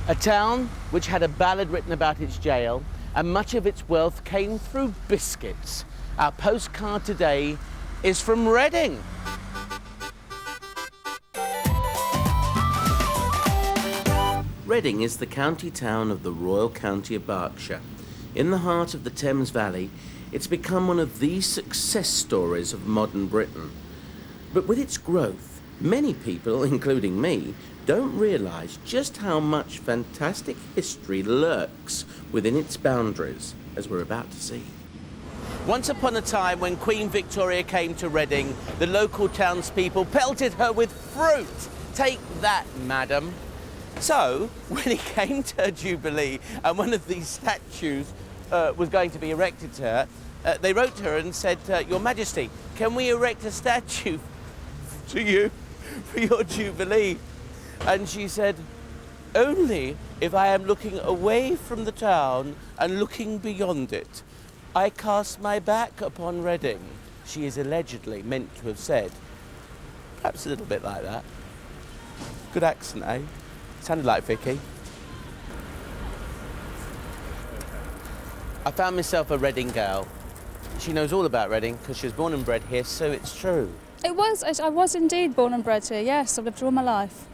A town which had a ballad written about its jail, and much of its wealth came through biscuits. Our postcard today is from Reading. Reading is the county town of the Royal County of Berkshire. In the heart of the Thames Valley, it's become one of the success stories of modern Britain. But with its growth, many people, including me, don't realise just how much fantastic history lurks within its boundaries, as we're about to see. Once upon a time, when Queen Victoria came to Reading, the local townspeople pelted her with fruit. Take that, madam. So, when it came to her Jubilee and one of these statues was going to be erected to her, they wrote to her and said, Your Majesty, can we erect a statue to you for your Jubilee? And she said, only if I am looking away from the town and looking beyond it. I cast my back upon Reading, she is allegedly meant to have said. Perhaps a little bit like that. Good accent, eh? Sounded like Vicky. I found myself a Reading girl. She knows all about Reading because she was born and bred here, so it's true. I was indeed born and bred here, yes. I've lived all my life.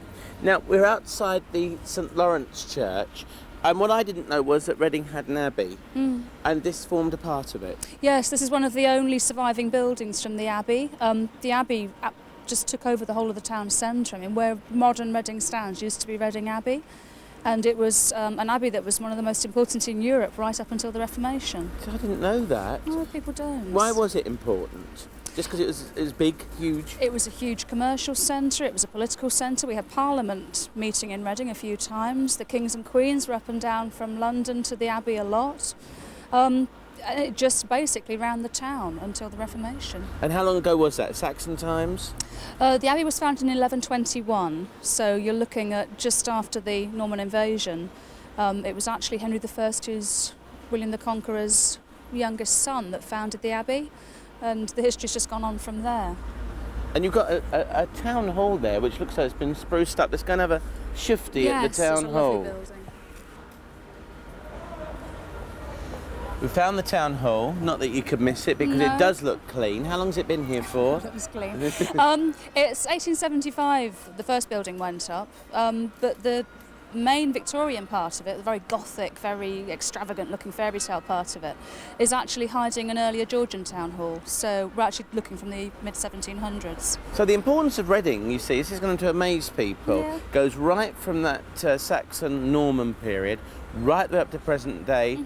Now, we're outside the St Lawrence Church, and what I didn't know was that Reading had an abbey, and this formed a part of it. Yes, this is one of the only surviving buildings from the abbey. The abbey just took over the whole of the town centre. I mean, where modern Reading stands used to be Reading Abbey, and it was an abbey that was one of the most important in Europe right up until the Reformation. So I didn't know that. No, people don't. Why was it important? Just because it was big, huge? It was a huge commercial centre, it was a political centre. We had Parliament meeting in Reading a few times. The kings and queens were up and down from London to the abbey a lot. It just basically ran the town until the Reformation. And how long ago was that? Saxon times? The abbey was founded in 1121, so you're looking at just after the Norman invasion. It was actually Henry I, who's William the Conqueror's youngest son, that founded the abbey. And the history's just gone on from there. And you've got a town hall there, which looks like it's been spruced up. It's going to have a shifty at the town hall. Lovely building. We found the town hall. Not that you could miss it, because it does look clean. How long's it been here for? It was clean. It's 1875. The first building went up, but the main Victorian part of it, the very Gothic, very extravagant-looking fairy tale part of it, is actually hiding an earlier Georgian town hall. So we're actually looking from the mid-1700s. So the importance of Reading, you see, this is going to amaze people, goes right from that Saxon-Norman period, right the way up to present day.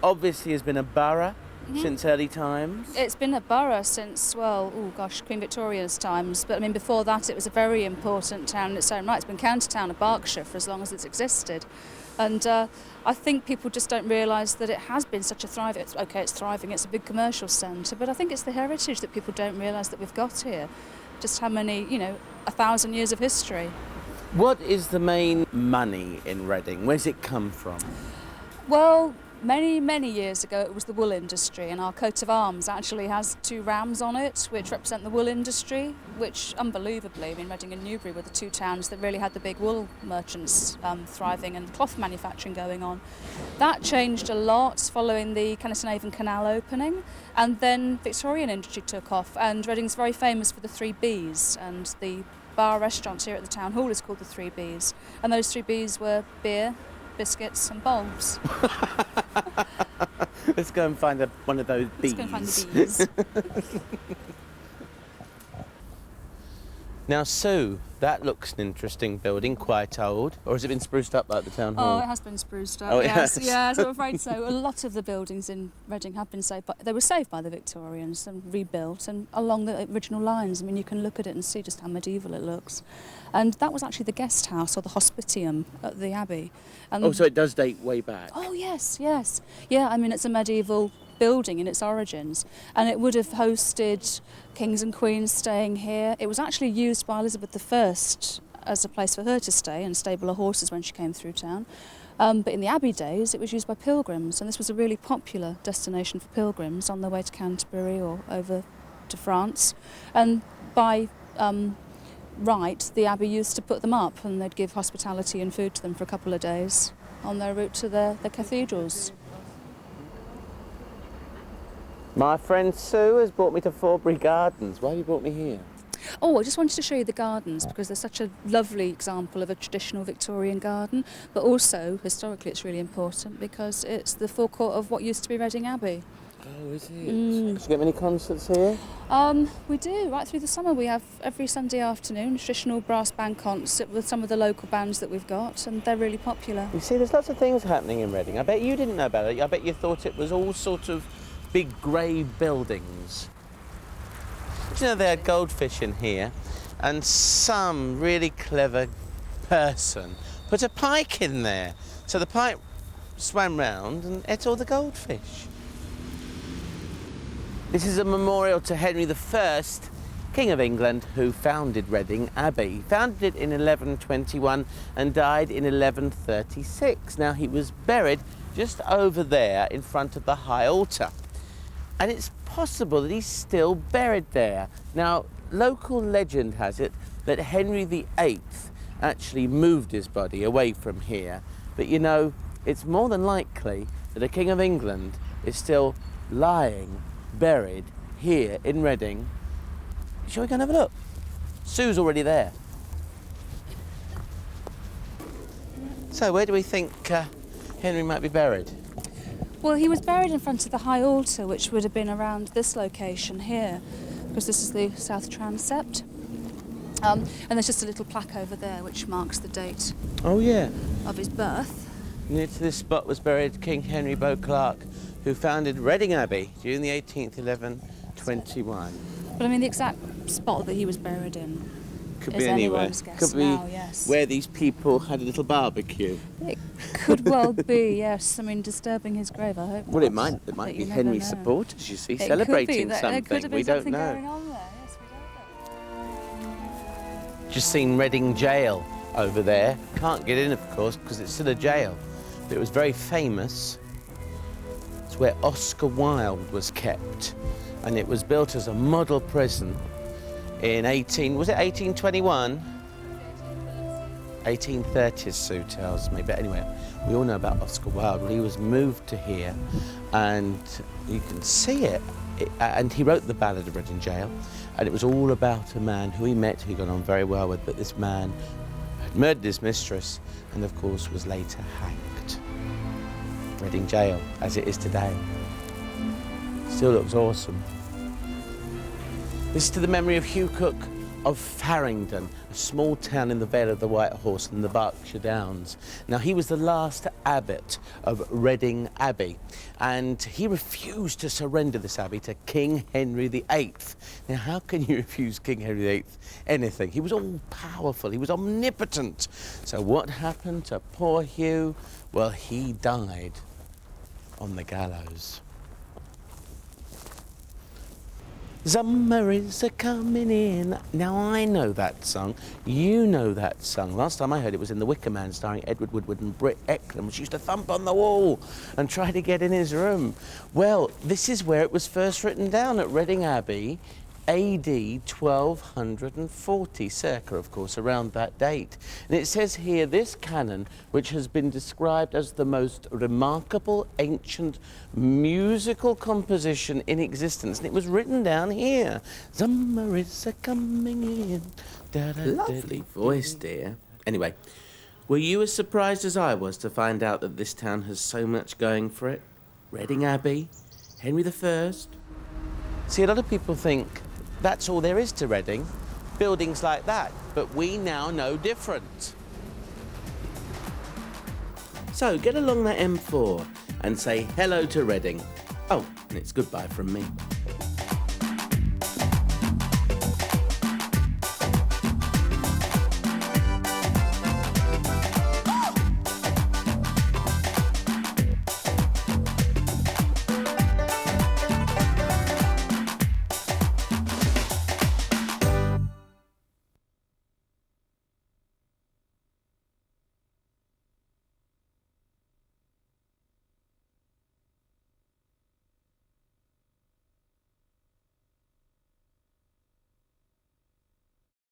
Obviously has been a borough since early times. It's been a borough since, Queen Victoria's times. But I mean, before that, it was a very important town in its own right. It's been county town of Berkshire for as long as it's existed. And I think people just don't realise that it has been such a thriving... It's thriving, it's a big commercial centre, but I think it's the heritage that people don't realise that we've got here. Just how many, 1,000 years of history. What is the main money in Reading? Where's it come from? Well, many, many years ago, it was the wool industry, and our coat of arms actually has 2 rams on it, which represent the wool industry, which, unbelievably, Reading and Newbury were the 2 towns that really had the big wool merchants thriving and cloth manufacturing going on. That changed a lot following the Kennesavan Canal opening, and then Victorian industry took off, and Reading's very famous for the 3 Bs, and the bar restaurant here at the town hall is called the 3 Bs, and those 3 Bs were beer, biscuits and bulbs. Let's go and find one of those bees. Let's go and find the bees. Now, Sue, that looks an interesting building, quite old. Or has it been spruced up like the town hall? Oh, it has been spruced up, oh, yes. Yes. Yes, I'm afraid so. A lot of the buildings in Reading have been saved, they were saved by the Victorians and rebuilt, and along the original lines. I mean, you can look at it and see just how medieval it looks. And that was actually the guest house, or the hospitium, at the abbey. And so it does date way back? Oh, yes, yes. Yeah, I mean, it's a medieval building in its origins, and it would have hosted kings and queens staying here. It was actually used by Elizabeth I as a place for her to stay and stable her horses when she came through town. But in the abbey days, it was used by pilgrims, and this was a really popular destination for pilgrims on their way to Canterbury or over to France. And by right, the abbey used to put them up, and they'd give hospitality and food to them for a couple of days on their route to the cathedrals. My friend Sue has brought me to Forbury Gardens. Why have you brought me here? Oh, I just wanted to show you the gardens because they're such a lovely example of a traditional Victorian garden, but also, historically, it's really important because it's the forecourt of what used to be Reading Abbey. Oh, is it? Do you get many concerts here? We do. Right through the summer we have every Sunday afternoon a traditional brass band concert with some of the local bands that we've got, and they're really popular. You see, there's lots of things happening in Reading. I bet you didn't know about it. I bet you thought it was all sort of big grey buildings. Do you know they had goldfish in here, and some really clever person put a pike in there. So the pike swam round and ate all the goldfish. This is a memorial to Henry I, King of England, who founded Reading Abbey. He founded it in 1121 and died in 1136. Now, he was buried just over there in front of the high altar. And it's possible that he's still buried there. Now, local legend has it that Henry VIII actually moved his body away from here. But you know, it's more than likely that a King of England is still lying, buried here in Reading. Shall we go and have a look? Sue's already there. So, where do we think Henry might be buried? Well, he was buried in front of the high altar, which would have been around this location here, because this is the south transept. And there's just a little plaque over there which marks the date Oh, yeah. of his birth. Near to this spot was buried King Henry Beauclerk, who founded Reading Abbey June the 18th, 1121. But I mean, the exact spot that he was buried in Could is be anywhere. anyone's guess Could be now, yes. where these people had a little barbecue. It could well be, yes. I mean, disturbing his grave, I hope Well, not. it might But be you never Henry know. supporters, you see, It could be celebrating that something. There could have been We don't something know. going on there. Yes, we don't know. Just seen Reading Jail over there. Can't get in, of course, because it's still a jail. But it was very famous. It's where Oscar Wilde was kept. And it was built as a model prison in 1821? 1830s, Sue tells me. But anyway, we all know about Oscar Wilde. Well, he was moved to here, and you can see it. And he wrote the Ballad of Reading Jail, and it was all about a man who he met, who he got on very well with, but this man had murdered his mistress and, of course, was later hanged. Reading Jail, as it is today. Still looks awesome. This is to the memory of Hugh Cook of Farringdon, a small town in the Vale of the White Horse in the Berkshire Downs. Now, he was the last abbot of Reading Abbey, and he refused to surrender this abbey to King Henry VIII. Now, how can you refuse King Henry VIII anything? He was all-powerful, he was omnipotent. So what happened to poor Hugh? Well, he died on the gallows. Summer is a-comin' in. Now, I know that song. You know that song. Last time I heard it was in The Wicker Man, starring Edward Woodward and Britt Ekland, which used to thump on the wall and try to get in his room. Well, this is where it was first written down, at Reading Abbey, AD 1240, circa, of course, around that date. And it says here, this canon, which has been described as the most remarkable ancient musical composition in existence, and it was written down here. Summer is a-coming in. Lovely voice, dear. Anyway, were you as surprised as I was to find out that this town has so much going for it? Reading Abbey, Henry I. See, a lot of people think that's all there is to Reading, buildings like that, but we now know different. So get along that M4 and say hello to Reading. Oh, and it's goodbye from me.